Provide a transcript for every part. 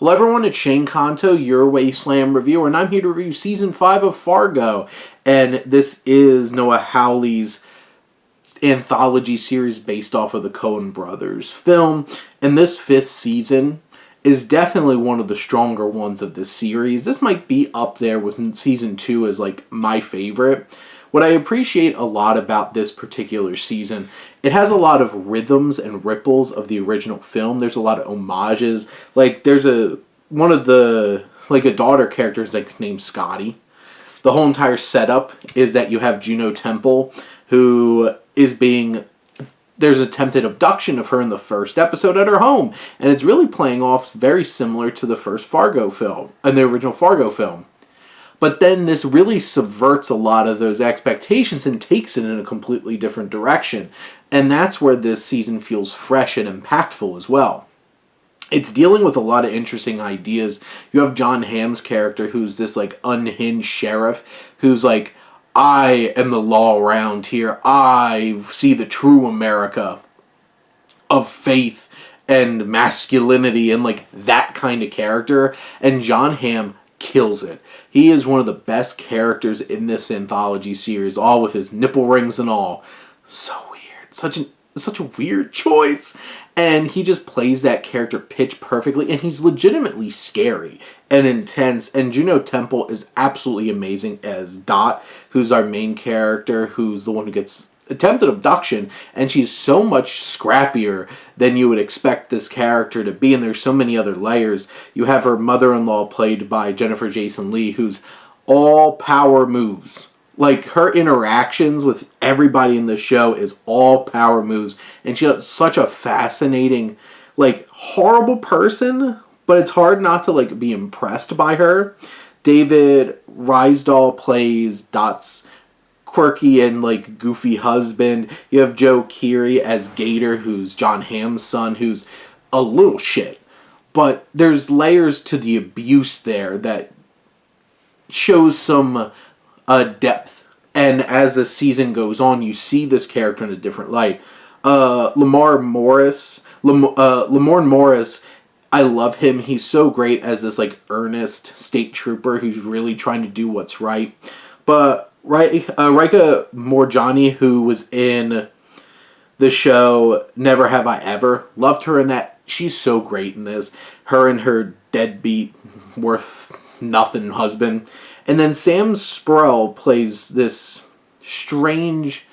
Hello everyone, it's Shane Kanto, your Wasteland reviewer, and I'm here to review Season 5 of Fargo. And this is Noah Hawley's anthology series based off of the Coen brothers film. And this 5th season is definitely one of the stronger ones of this series. This might be up there with Season 2 as like my favorite. What I appreciate a lot about this particular season, it has a lot of rhythms and ripples of the original film. There's a lot of homages. Like, there's a daughter character is like named Scotty. The whole entire setup is that you have Juno Temple, who is there's attempted abduction of her in the first episode at her home. And it's really playing off very similar to the first Fargo film, and the original Fargo film. But then this really subverts a lot of those expectations and takes it in a completely different direction. And that's where this season feels fresh and impactful as well. It's dealing with a lot of interesting ideas. You have John Hamm's character, who's this like unhinged sheriff, who's like, I am the law around here. I see the true America of faith and masculinity and like that kind of character. And John Hamm kills it. He is one of the best characters in this anthology series, all with his nipple rings and all. So weird. Such a weird choice. And he just plays that character pitch perfectly, and he's legitimately scary and intense. And Juno Temple is absolutely amazing as Dot, who's our main character, who's the one who gets attempted abduction, and she's so much scrappier than you would expect this character to be, and there's so many other layers. You have her mother-in-law played by Jennifer Jason Leigh, who's all power moves. Like, her interactions with everybody in the show is all power moves, and she's such a fascinating, like, horrible person, but it's hard not to, like, be impressed by her. David Rysdahl plays Dot's quirky and like goofy husband. You have Joe Keery as Gator, who's John Hamm's son, who's a little shit. But there's layers to the abuse there that shows some depth. And as the season goes on, you see this character in a different light. Lamorne Morris, I love him. He's so great as this like earnest state trooper who's really trying to do what's right. But Rika Morjani, who was in the show Never Have I Ever, loved her in that. She's so great in this. Her and her deadbeat, worth nothing husband. And then Sam Spruell plays this strange,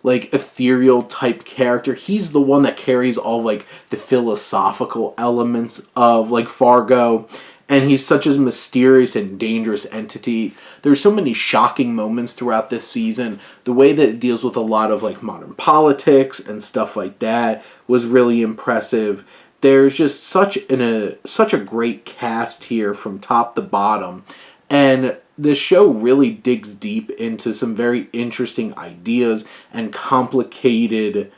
like, ethereal type character. He's the one that carries all, like, the philosophical elements of, like, Fargo. And he's such a mysterious and dangerous entity. There's so many shocking moments throughout this season. The way that it deals with a lot of like modern politics and stuff like that was really impressive. There's just such a great cast here from top to bottom. And this show really digs deep into some very interesting ideas and complicated,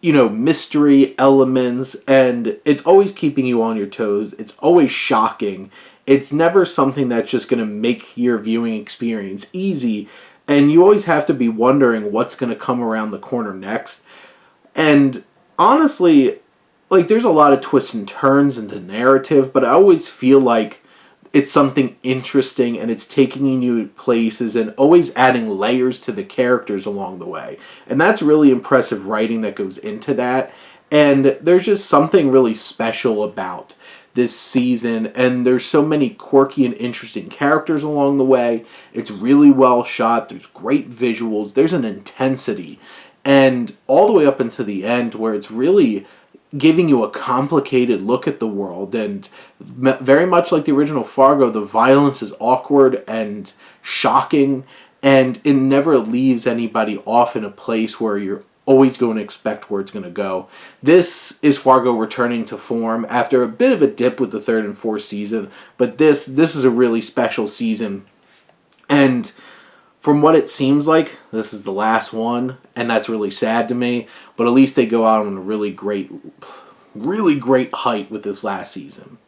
mystery elements, and it's always keeping you on your toes. It's always shocking. It's never something that's just going to make your viewing experience easy, and you always have to be wondering what's going to come around the corner next. And honestly, like, there's a lot of twists and turns in the narrative, but I always feel like it's something interesting, and it's taking you places and always adding layers to the characters along the way. And that's really impressive writing that goes into that. And there's just something really special about this season, and there's so many quirky and interesting characters along the way. It's really well shot. There's great visuals. There's an intensity. And all the way up into the end where it's really giving you a complicated look at the world, and very much like the original Fargo, the violence is awkward and shocking, and it never leaves anybody off in a place where you're always going to expect where it's going to go. This is Fargo returning to form after a bit of a dip with the 3rd and 4th season, but this is a really special season. And from what it seems like, this is the last one, and that's really sad to me, but at least they go out on a really great height with this last season.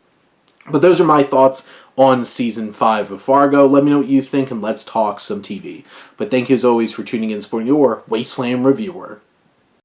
But those are my thoughts on Season 5 of Fargo. Let me know what you think, and let's talk some TV. But thank you as always for tuning in and supporting your Wasteland reviewer.